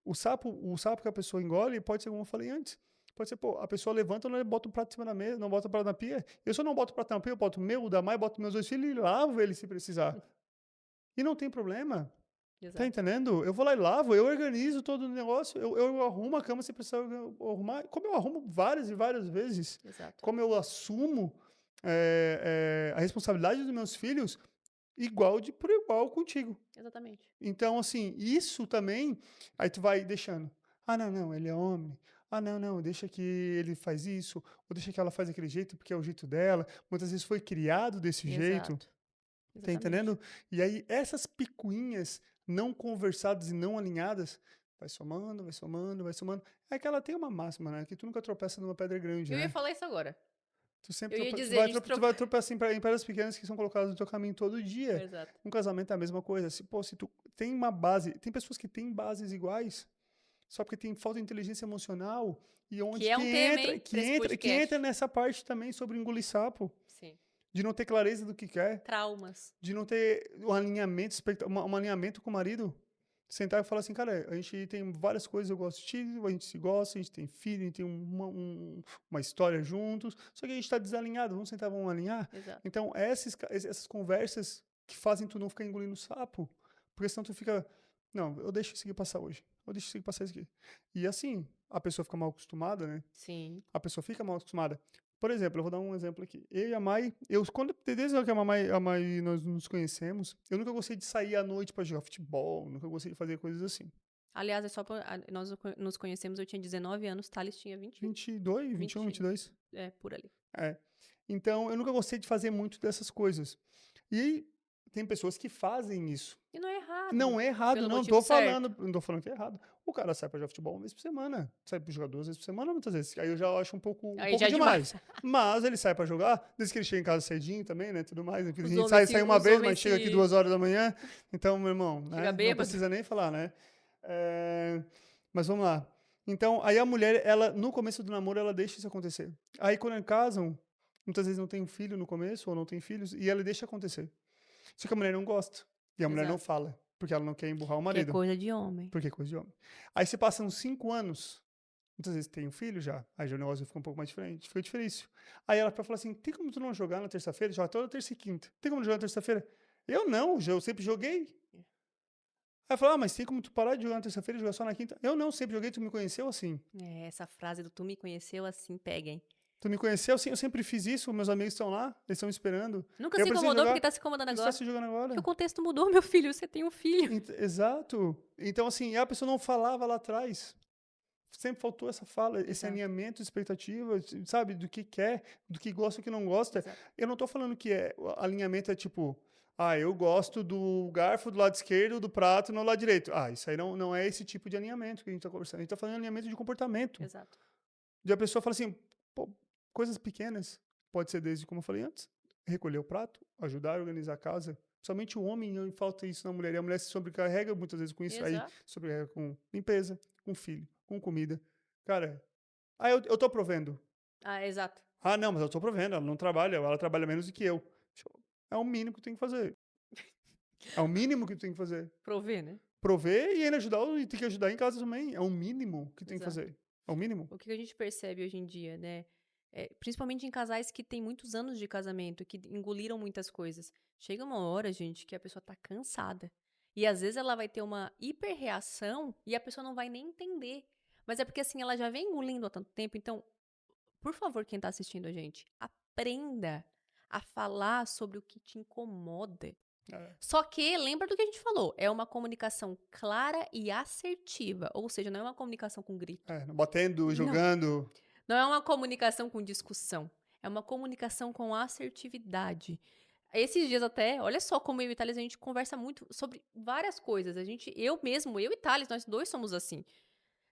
o sapo que a pessoa engole pode ser como eu falei antes. Pode ser, pô, a pessoa levanta, não bota o prato em cima da mesa, não bota o prato na pia. Eu só não boto o prato na pia, eu boto o meu, o da mãe, boto meus 2 filhos e lavo ele se precisar. E não tem problema. Tá Exato. entendendo? Eu vou lá e lavo, eu organizo todo o negócio, eu arrumo a cama se precisar arrumar, como eu arrumo várias e várias vezes, Exato. como eu assumo a responsabilidade dos meus filhos igual de por igual contigo. Exatamente. Então, assim, isso também, aí tu vai deixando. Ah, não, não, ele é homem. Ah, não, não, deixa que ele faz isso, ou deixa que ela faz daquele jeito, porque é o jeito dela. Muitas vezes foi criado desse jeito. Exato. Tá Exatamente. entendendo? E aí, essas picuinhas não conversadas e não alinhadas, vai somando, vai somando, vai somando. É que ela tem uma máxima, né? Que tu nunca tropeça numa pedra grande, Eu ia né? falar isso agora. Tu sempre Eu ia tu dizer, a vai, gente tu troca. vai tropeçar em pedras pequenas que são colocadas no teu caminho todo dia. Exato. Um casamento é a mesma coisa. Se tu tem uma base, tem pessoas que têm bases iguais, só porque tem falta de inteligência emocional e Que onde é que um tema, entra, hein, pra que esse entra, que entra podcast. nessa parte também sobre engolir sapo, Sim. de não ter clareza do que quer, Traumas. de não ter um alinhamento, um alinhamento com o marido. Sentar e falar assim, cara, a gente tem várias coisas, eu gosto de ti, a gente se gosta, a gente tem filho, a gente tem uma história juntos, só que a gente está desalinhado, vamos sentar, vamos alinhar? Exato. Então, essas conversas que fazem tu não ficar engolindo sapo, porque senão tu fica, não, eu deixo isso aqui passar hoje, eu deixo isso aqui passar isso aqui. E assim, a pessoa fica mal acostumada, né? Sim. A pessoa fica mal acostumada. Por exemplo, eu vou dar um exemplo aqui. Eu e a Mai, desde que a Mai nós nos conhecemos, eu nunca gostei de sair à noite para jogar futebol, nunca gostei de fazer coisas assim. Aliás, é só nós nos conhecemos, eu tinha 19 anos, Thales tinha 22, 21, 20, 22. é, por ali. É. Então, eu nunca gostei de fazer muito dessas coisas. E aí, tem pessoas que fazem isso. E não é errado. Não é errado, Pelo não motivo tô certo. falando, não tô falando que é errado. O cara sai pra jogar futebol uma vez por semana, sai pra jogar 2 vezes por semana, muitas vezes. Aí eu já acho um Aí já pouco é demais. demais. Mas ele sai pra jogar, desde que ele chega em casa cedinho também, né, tudo mais. A Os gente homens sai se uma os vez, homens mas chega aqui se 2 horas da manhã. Então, meu irmão, chega né, não bêbado. precisa nem falar, né. Mas vamos lá. Então, aí a mulher, ela, no começo do namoro, ela deixa isso acontecer. Aí quando casam, muitas vezes não tem um filho no começo, ou não tem filhos, e ela deixa acontecer. Só que a mulher não gosta. E a mulher não Exato. fala, porque ela não quer emburrar o Que é marido. coisa de homem. Porque é coisa de homem. Aí se passam 5 anos, muitas vezes tem um filho já, aí já o negócio fica um pouco mais diferente, fica difícil. Aí ela fala assim, tem como tu não jogar na terça-feira? Joga toda terça e quinta. Tem como jogar na terça-feira? Eu não, eu sempre joguei. Aí fala, mas tem como tu parar de jogar na terça-feira e jogar só na quinta? Eu não, sempre joguei, tu me conheceu assim. É, essa frase do tu me conheceu assim, peguem. Tu me conheceu assim, eu sempre fiz isso, meus amigos estão lá, eles estão me esperando. Nunca Eu se preciso incomodou porque jogar, tá se incomodando você está agora. se jogando Porque o agora. contexto mudou, meu filho. Você tem um filho. Exato. Então, assim, a pessoa não falava lá atrás. Sempre faltou essa fala, esse Exato. alinhamento de expectativa, sabe, do que quer, do que gosta e do que não gosta. Exato. Eu não tô falando que o alinhamento é tipo, eu gosto do garfo do lado esquerdo, do prato no lado direito. Isso aí não é esse tipo de alinhamento que a gente tá conversando. A gente tá falando de alinhamento de comportamento. Exato. De a pessoa fala assim, pô, coisas pequenas, pode ser desde, como eu falei antes, recolher o prato, ajudar a organizar a casa. Somente o homem, não falta isso na mulher. E a mulher se sobrecarrega muitas vezes com isso. Aí Exato. sobrecarrega com limpeza, com filho, com comida. Cara, eu tô provendo. Exato. Não, mas eu tô provendo, ela não trabalha, ela trabalha menos do que eu. É o mínimo que tem que fazer. É o mínimo que tem que fazer. Prover, né? Prover e ainda ajudar, e tem que ajudar em casa também. É o mínimo que tem que Exato. fazer. É o mínimo. O que a gente percebe hoje em dia, né? Principalmente em casais que têm muitos anos de casamento, que engoliram muitas coisas. Chega uma hora, gente, que a pessoa tá cansada. E às vezes ela vai ter uma hiperreação e a pessoa não vai nem entender. Mas é porque assim, ela já vem engolindo há tanto tempo. Então, por favor, quem tá assistindo a gente, aprenda a falar sobre o que te incomoda. É, Só que lembra do que a gente falou, é uma comunicação clara e assertiva, ou seja, não é uma comunicação com grito. batendo, Não. jogando. Não é uma comunicação com discussão, é uma comunicação com assertividade. Esses dias até, olha só como eu e o Thales, a gente conversa muito sobre várias coisas. Eu e Thales, nós dois somos assim.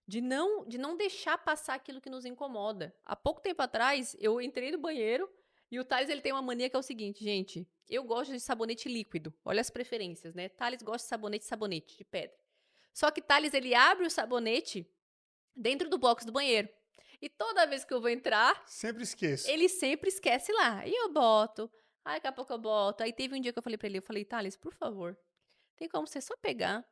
De não deixar passar aquilo que nos incomoda. Há pouco tempo atrás, eu entrei no banheiro e o Thales, ele tem uma mania que é o seguinte, gente, eu gosto de sabonete líquido. Olha as preferências, né? Thales gosta de sabonete de pedra. Só que Thales, ele abre o sabonete dentro do box do banheiro. E toda vez que eu vou entrar, Sempre esqueço. ele sempre esquece lá. E eu boto. Aí daqui a pouco eu boto. Aí teve um dia que eu falei pra ele, Thales, por favor, tem como você só pegar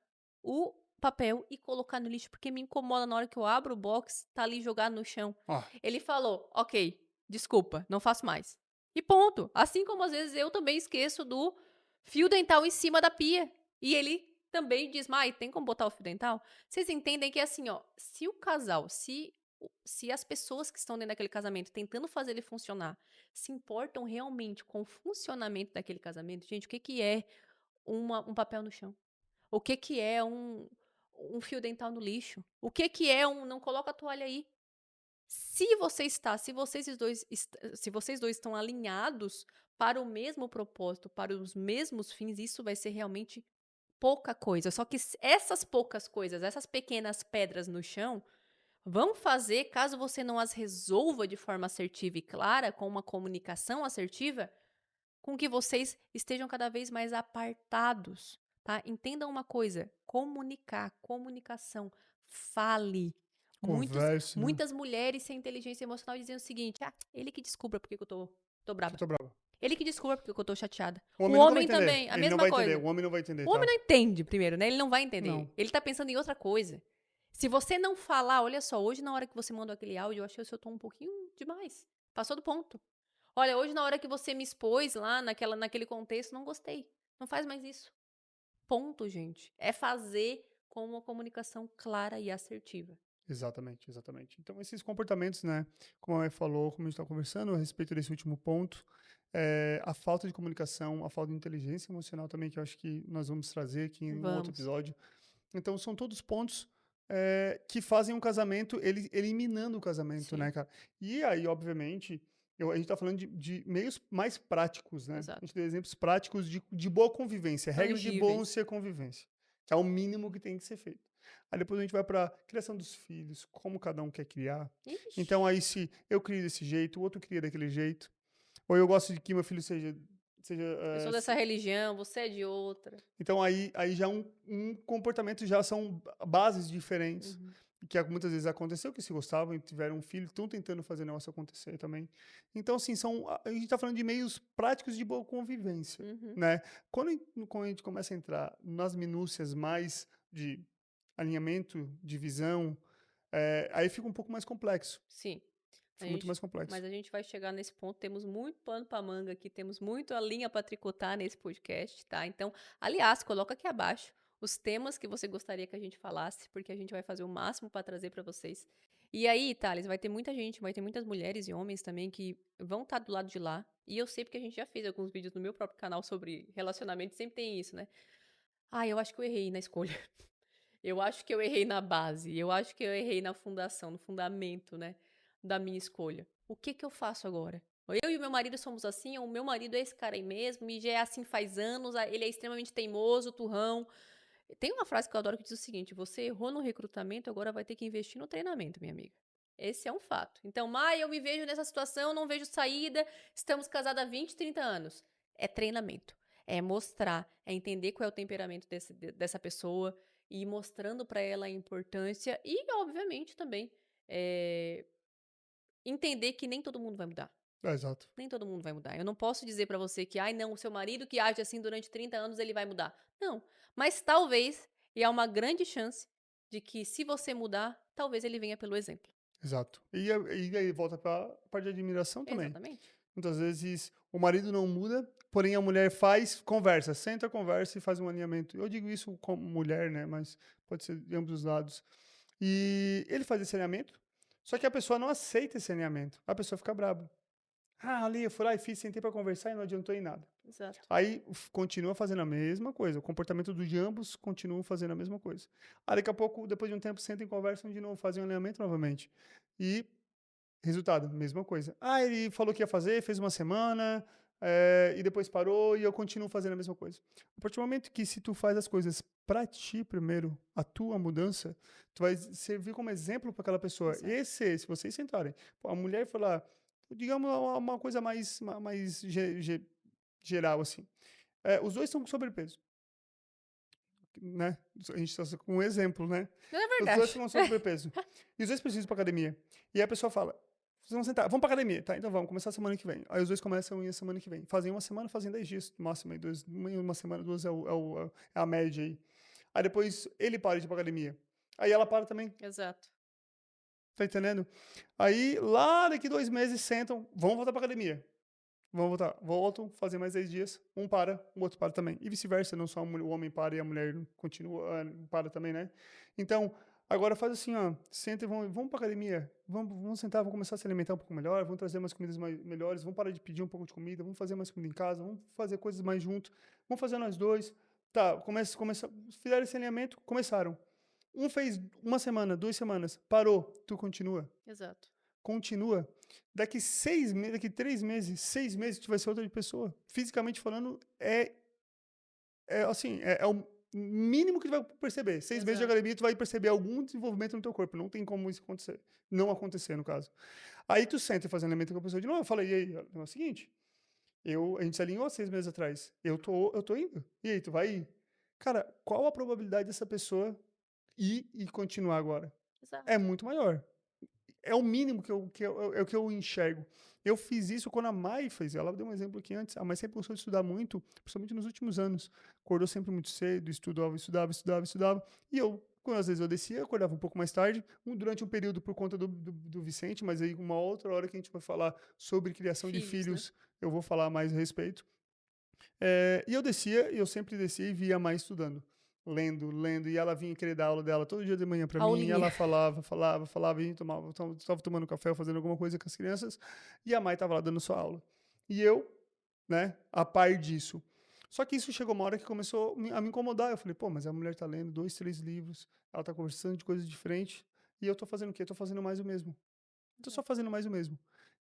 o papel e colocar no lixo, porque me incomoda na hora que eu abro o box, tá ali jogado no chão. Ó, Ele falou, ok, desculpa, não faço mais. E ponto. Assim como às vezes eu também esqueço do fio dental em cima da pia. E ele também diz, Mai, tem como botar o fio dental? Vocês entendem que assim, ó, se o casal, se as pessoas que estão dentro daquele casamento tentando fazer ele funcionar se importam realmente com o funcionamento daquele casamento, gente, o que que é um papel no chão? O que que é um fio dental no lixo? O que que é não coloca a toalha aí? Se vocês dois estão alinhados para o mesmo propósito, para os mesmos fins, isso vai ser realmente pouca coisa. Só que essas poucas coisas, essas pequenas pedras no chão, vão fazer, caso você não as resolva de forma assertiva e clara, com uma comunicação assertiva, com que vocês estejam cada vez mais apartados, tá? Entendam uma coisa, comunicação, fale. converse, né? Muitas mulheres sem inteligência emocional dizem o seguinte, ele que descubra porque que eu tô Que eu braba. tô bravo. Ele que descubra porque que eu tô chateada. O O homem nunca vai homem entender. também, a Ele não mesma vai entender. coisa. O homem não vai entender, O homem tá? não entende primeiro, né? Ele não vai entender. Não. Ele tá pensando em outra coisa. Se você não falar, olha só, hoje na hora que você mandou aquele áudio, eu achei o seu tom um pouquinho demais. Passou do ponto. Olha, hoje na hora que você me expôs lá naquele contexto, não gostei. Não faz mais isso. Ponto, gente. É fazer com uma comunicação clara e assertiva. Exatamente, exatamente. Então, esses comportamentos, né? Como a Mãe falou, como a gente está conversando a respeito desse último ponto, a falta de comunicação, a falta de inteligência emocional também, que eu acho que nós vamos trazer aqui em um outro Vamos. episódio. Então, são todos pontos que fazem um casamento, eliminando o casamento, Sim. né, cara? E aí, obviamente, A gente está falando de meios mais práticos, né? A Exato. gente deu exemplos práticos de boa convivência, regras de bom Tangíveis. ser convivência, que é o mínimo que tem que ser feito. Aí depois a gente vai para criação dos filhos, como cada um quer criar. Ixi, Então aí se eu crio desse jeito, o outro cria daquele jeito, ou eu gosto de que meu filho seja eu sou dessa religião, você é de outra. então aí já um comportamento já são bases diferentes, Uhum, que muitas vezes aconteceu que se gostavam e tiveram um filho, estão tentando fazer o negócio acontecer também. Então, assim, a gente está falando de meios práticos de boa convivência, uhum. né? Quando a gente começa a entrar nas minúcias mais de alinhamento, de visão, aí fica um pouco mais complexo, Sim. A fica muito gente mais complexo. mas a gente vai chegar nesse ponto, temos muito pano para manga aqui, temos muito a linha para tricotar nesse podcast, tá. Então, aliás, coloca aqui abaixo os temas que você gostaria que a gente falasse, porque a gente vai fazer o máximo para trazer para vocês. E aí, Thales, vai ter muita gente, vai ter muitas mulheres e homens também que vão estar do lado de lá, e eu sei porque a gente já fez alguns vídeos no meu próprio canal sobre relacionamento, sempre tem isso, né. "Ah, eu acho que eu errei na escolha. Eu acho que eu errei na base, eu acho que eu errei na fundação, no fundamento, né, da minha escolha. O que que eu faço agora? Eu e o meu marido somos assim, o meu marido é esse cara aí mesmo, e já é assim faz anos, ele é extremamente teimoso, turrão. Tem uma frase que eu adoro que diz o seguinte: você errou no recrutamento, agora vai ter que investir no treinamento, minha amiga. Esse é um fato. Então, Mai, eu me vejo nessa situação, não vejo saída, estamos casados há 20, 30 anos. É treinamento. É mostrar, é entender qual é o temperamento dessa pessoa e ir mostrando para ela a importância e, obviamente, também é, entender que nem todo mundo vai mudar. Exato, Nem todo mundo vai mudar. Eu não posso dizer pra você que, ai, não, o seu marido que age assim durante 30 anos, ele vai mudar. Não. Mas talvez, e há uma grande chance de que se você mudar, talvez ele venha pelo exemplo. exato. E aí volta para a parte de admiração também. Exatamente. Muitas vezes o marido não muda, porém a mulher faz, conversa, senta, conversa e faz um alinhamento. Eu digo isso como mulher, né? Mas pode ser de ambos os lados. E ele faz esse alinhamento, só que a pessoa não aceita esse alinhamento. A pessoa fica braba. Ah, ali, eu fui lá e fiz, sentei para conversar e não adiantou em nada. Exato. Aí continua fazendo a mesma coisa. O comportamento dos de ambos continua fazendo a mesma coisa. Aí daqui a pouco, depois de um tempo, sentam e conversam de novo, fazem um alinhamento novamente. E resultado, mesma coisa. Ah, ele falou que ia fazer, fez uma semana, e depois parou, e eu continuo fazendo a mesma coisa. A partir do momento que se tu faz as coisas para ti primeiro, a tua mudança, tu vai servir como exemplo para aquela pessoa. Exato. Se vocês sentarem, pô, a mulher foi lá, digamos uma coisa mais geral, assim. Os dois estão com sobrepeso, né? A gente está com um exemplo, né? Não é Os dois verdade. estão com sobrepeso. E os dois precisam ir para academia. E aí a pessoa fala: vocês vão sentar, vamos para academia. Tá, então vamos começar semana que vem. Aí os dois começam a ir a semana que vem. Fazem uma semana, fazem 10 dias, no máximo, aí, uma semana, duas é a média aí. Aí depois ele para de ir para academia. Aí ela para também. Exato. Tá entendendo? Aí lá daqui 2 meses sentam, vão voltar para academia. Vão voltar, voltam, fazer mais 10 dias, um para, o outro para também. E vice-versa, não só o homem para e a mulher continua, para também, né? Então, agora faz assim, ó, senta e vamos para academia, vamos sentar, vamos começar a se alimentar um pouco melhor, vamos trazer umas comidas melhores, vamos parar de pedir um pouco de comida, vamos fazer mais comida em casa, vamos fazer coisas mais juntos, vamos fazer nós dois. Tá, fizeram esse alinhamento, começaram. Um fez uma semana, 2 semanas, parou, tu continua. Exato. Continua. Daqui 6 meses, daqui 3 meses, 6 meses, tu vai ser outra pessoa. Fisicamente falando, é assim, é o mínimo que tu vai perceber. 6 meses de Exato. academia, tu vai perceber algum desenvolvimento no teu corpo. Não tem como isso acontecer. Não acontecer, no caso. Aí tu senta e faz alimento com a pessoa de novo. Eu falei, e aí, é o seguinte, a gente se alinhou há 6 meses atrás. Eu tô indo. E aí, tu vai ir? Cara, qual a probabilidade dessa pessoa ir e continuar agora? É Exato. muito maior. É o mínimo é o que eu enxergo. Eu fiz isso quando a Mai fez. Ela deu um exemplo aqui antes. A Mai sempre gostou de estudar muito, principalmente nos últimos anos. Acordou sempre muito cedo, estudava. E eu, quando às vezes eu descia, acordava um pouco mais tarde, durante um período por conta do Vicente, mas aí uma outra hora que a gente vai falar sobre criação de Filhos, né? filhos, eu vou falar mais a respeito. E eu descia, e eu sempre descia e via a Mai estudando. Lendo, e ela vinha querer dar aula dela todo dia de manhã para mim, e Aulinha. ela falava, e estava tomando café, fazendo alguma coisa com as crianças, e a Mai estava lá dando sua aula. E eu, né, a par disso. Só que isso chegou uma hora que começou a me incomodar. Eu falei, pô, mas a mulher tá lendo 2, 3 livros, ela tá conversando de coisas diferentes, e eu tô fazendo o quê? Eu tô fazendo mais o mesmo. Tô só Exato. fazendo mais o mesmo.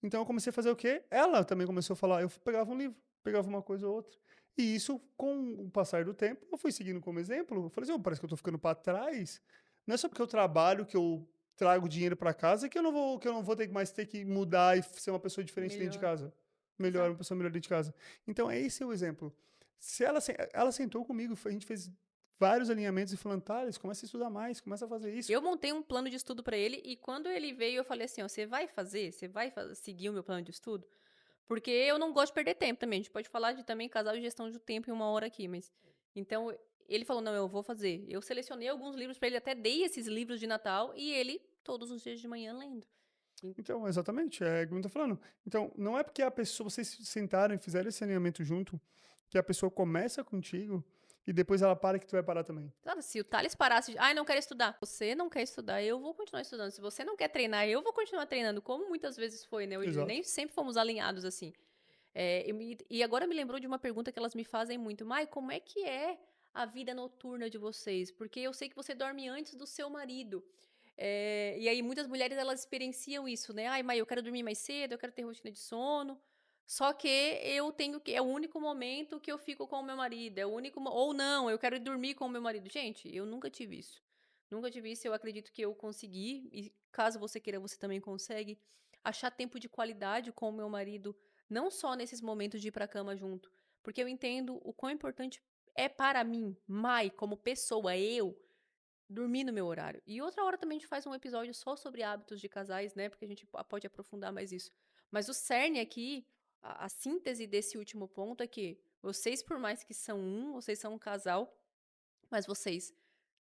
Então eu comecei a fazer o quê? Ela também começou a falar. Eu pegava um livro, pegava uma coisa ou outra. E isso, com o passar do tempo, eu fui seguindo como exemplo. Eu falei assim, "Ô, parece que eu tô ficando para trás. Não é só porque eu trabalho, que eu trago dinheiro para casa, que eu não vou ter mais ter que mudar e ser uma pessoa diferente dentro de Melhor. casa. Melhor, uma Exato. pessoa melhor dentro de casa. Então, é esse o exemplo. Se ela, ela sentou comigo, a gente fez vários alinhamentos e falando, Thales, começa a estudar mais, começa a fazer isso. Eu montei um plano de estudo pra ele e quando ele veio eu falei assim, ó, você vai fazer? Você vai seguir o meu plano de estudo? Porque eu não gosto de perder tempo também. A gente pode falar de também casal e gestão de tempo em uma hora aqui, mas então ele falou: "Não, eu vou fazer". Eu selecionei alguns livros pra ele, até dei esses livros de Natal e ele todos os dias de manhã lendo. En Então, exatamente, é como eu tô falando. Então, não é porque a pessoa, vocês sentaram e fizeram esse alinhamento junto, que a pessoa começa contigo e depois ela para que tu vai parar também. Claro, se o Thales parasse de: "Ai, não quero estudar". Você não quer estudar, eu vou continuar estudando. Se você não quer treinar, eu vou continuar treinando, como muitas vezes foi, né, hoje Exato. nem sempre fomos alinhados assim. E agora me lembrou de uma pergunta que elas me fazem muito: "Mai, como é que é a vida noturna de vocês? Porque eu sei que você dorme antes do seu marido". E aí muitas mulheres elas experienciam isso, né: "Ai, Mai, eu quero dormir mais cedo, eu quero ter rotina de sono, só que eu tenho que é o único momento que eu fico com o meu marido, é o único ou não, eu quero ir dormir com o meu marido". Gente, eu nunca tive isso. Nunca tive isso, eu acredito que eu consegui, e caso você queira, você também consegue, achar tempo de qualidade com o meu marido, não só nesses momentos de ir pra cama junto, porque eu entendo o quão importante é para mim, Mai, como pessoa, eu, dormir no meu horário. E outra hora também a gente faz um episódio só sobre hábitos de casais, né? Porque a gente pode aprofundar mais isso. Mas o cerne aqui, a síntese desse último ponto é que vocês, por mais que são vocês são um casal, mas vocês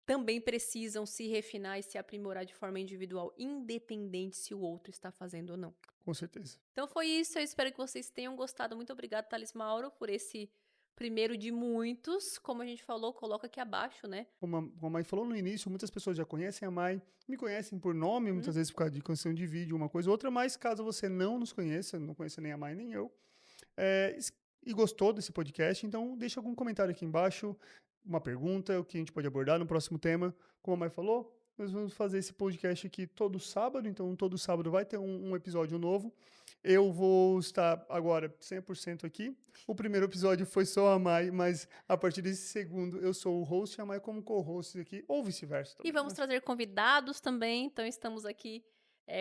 também precisam se refinar e se aprimorar de forma individual, independente se o outro está fazendo ou não. Com certeza. Então foi isso, eu espero que vocês tenham gostado. Muito obrigada, Thales Mauro, por esse primeiro de muitos. Como a gente falou, coloca aqui abaixo, né? Como a Mai falou no início, muitas pessoas já conhecem a Mai, me conhecem por nome, muitas vezes por causa de canção de vídeo, uma coisa ou outra, mas caso você não nos conheça, não conheça nem a Mai nem eu, é, e gostou desse podcast, então deixa algum comentário aqui embaixo, uma pergunta, o que a gente pode abordar no próximo tema. Como a Mai falou, nós vamos fazer esse podcast aqui todo sábado, então todo sábado vai ter um episódio novo. Eu vou estar agora 100% aqui. O primeiro episódio foi só a Mai, mas a partir desse segundo eu sou o host e a Mai como co-host aqui, ou vice-versa E também, vamos né? trazer convidados também, então estamos aqui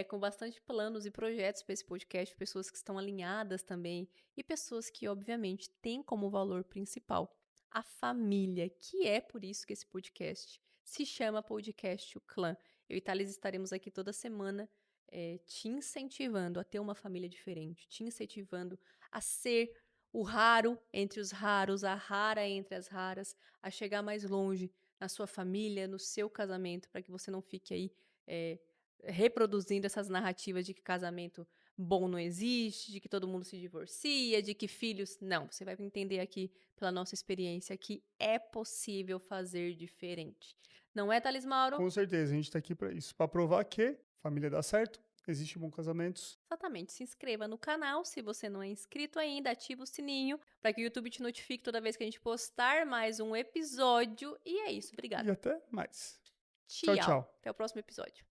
com bastante planos e projetos para esse podcast, pessoas que estão alinhadas também e pessoas que, obviamente, têm como valor principal a família, que é por isso que esse podcast se chama Podcast O Clã. Eu e Thales estaremos aqui toda semana te incentivando a ter uma família diferente, te incentivando a ser o raro entre os raros, a rara entre as raras, a chegar mais longe na sua família, no seu casamento, para que você não fique aí eh, reproduzindo essas narrativas de que casamento bom não existe, de que todo mundo se divorcia, de que filhos. Não, você vai entender aqui, pela nossa experiência, que é possível fazer diferente. Não é, Thales Mauro? Com certeza, a gente está aqui para isso, para provar que família dá certo, existe bons casamentos. Exatamente. Se inscreva no canal se você não é inscrito ainda, ativa o sininho para que o YouTube te notifique toda vez que a gente postar mais um episódio. E é isso, E obrigada. até mais. Tchau, Tchau. tchau. Até o próximo episódio.